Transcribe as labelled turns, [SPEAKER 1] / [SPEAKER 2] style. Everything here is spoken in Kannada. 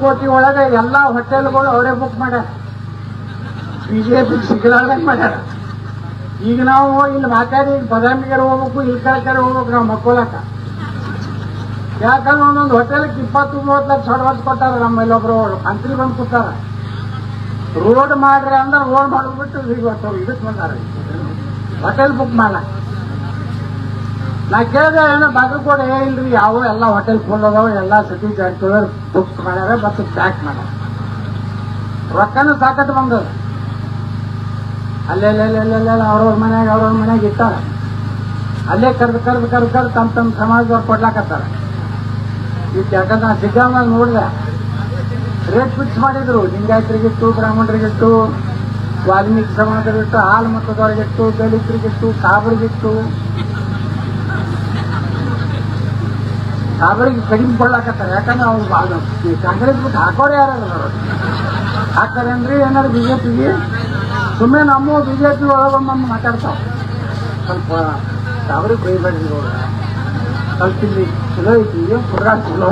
[SPEAKER 1] ಕೋಟಿ ಒಳಗೆ ಎಲ್ಲಾ ಹೋಟೆಲ್ಗಳು ಅವರೇ ಬುಕ್ ಮಾಡ್ಯಾರ. ಬಿಜೆಪಿ ಸಿಗಲಾರ್ದಂಗೆ ಮಾಡ್ಯಾರ. ಈಗ ನಾವು ಇಲ್ಲಿ ಮಾತಾಡಿ ಬದಾಮಿಗೆರೆ ಹೋಗ್ಬೇಕು, ಇಲ್ಲಿ ಕಡೆ ಹೋಗ್ಬೇಕು ನಾವು ಮಕ್ಕೋಲಕ್ಕ. ಯಾಕಂದ್ರೆ ಒಂದೊಂದು ಹೋಟೆಲ್ಗೆ 20-30 ಲಕ್ಷ ಅಡ್ವಾನ್ಸ್ ಕೊಟ್ಟಾರ. ನಮ್ಮಲ್ಲಿ ಒಬ್ರು ಮಂತ್ರಿ ಬಂದು ಕೂತಾರ. ರೋಡ್ ಮಾಡ್ರಿ ಅಂದ್ರೆ ರೋಡ್ ಮಾಡ್ಬಿಟ್ಟು ಇದಕ್ಕೆ ಬಂದಾರ, ಹೋಟೆಲ್ ಬುಕ್ ಮಾಡ. ನಾ ಕೇಳಿದೆ ಏನೋ ಬಾಗಲಕೋಟೆ ಇಲ್ರಿ, ಯಾವ ಎಲ್ಲ ಹೋಟೆಲ್ ಫುಲ್ ಅದಾವ, ಎಲ್ಲ ಸತೀಶ್ ಜಾರಕಿಹೊಳಿ ಬುಕ್ ಮಾಡ್ಯಾರ ಮತ್ತು ಪ್ಯಾಕ್ ಮಾಡ್ಯಾರ. ರೊಕ್ಕನೂ ಸಾಕಟ್ಟು ಬಂದದ. ಅಲ್ಲೆಲ್ಲ ಅವ್ರವ್ರ ಮನ್ಯಾಗ ಇಟ್ಟಾರ. ಅಲ್ಲೇ ಕರ್ದು ತಮ್ಮ ಸಮಾಜದವ್ರು ಕೊಡ್ಲಾಕತ್ತಾರ. ಈಗ ಯಾಕಂದ್ರೆ ನಾ ಸಿಗ್ಗಾಂವಾಗ ನೋಡಿದೆ, ರೇಟ್ ಫಿಕ್ಸ್ ಮಾಡಿದ್ರು. ಲಿಂಗಾಯತರಿಗಿತ್ತು, ಬ್ರಾಹ್ಮಣರಿಗಿತ್ತು, ವಾಲ್ಮೀಕಿ ಸಮಾಜದವರಿಗಿತ್ತು, ಹಾಲು ಮತದವರಿಗಿತ್ತು, ದಲಿತರಿಗಿತ್ತು, ಸಾಬರಿಗಿತ್ತು. ಸಾಬರಿಗೆ ಕಡಿಮೆ ಕೊಡ್ಲಾಕತ್ತಾರೆ. ಯಾಕಂದ್ರೆ ಅವ್ರು ಕಾಂಗ್ರೆಸ್ ಬಿಟ್ಟು ಹಾಕೋರು ಯಾರು ಹಾಕ್ತಾರೆ ಅಂದ್ರೆ ಏನಾದ್ರು ಬಿಜೆಪಿಗೆ ಸುಮ್ಮನೆ ನಮ್ಮ ಬಿಜೆಪಿ ಒಳಗೊಮ್ಮೆ ಮಾತಾಡ್ತಾವ. ಸ್ವಲ್ಪ ಸಾಬರಿಗೆ ಬೈಬೇಡ್ರಿ, ಸ್ವಲ್ಪ ಇಲ್ಲಿ ಚಲೋ ಐತಿ, ಪುರಾ ಚಲೋ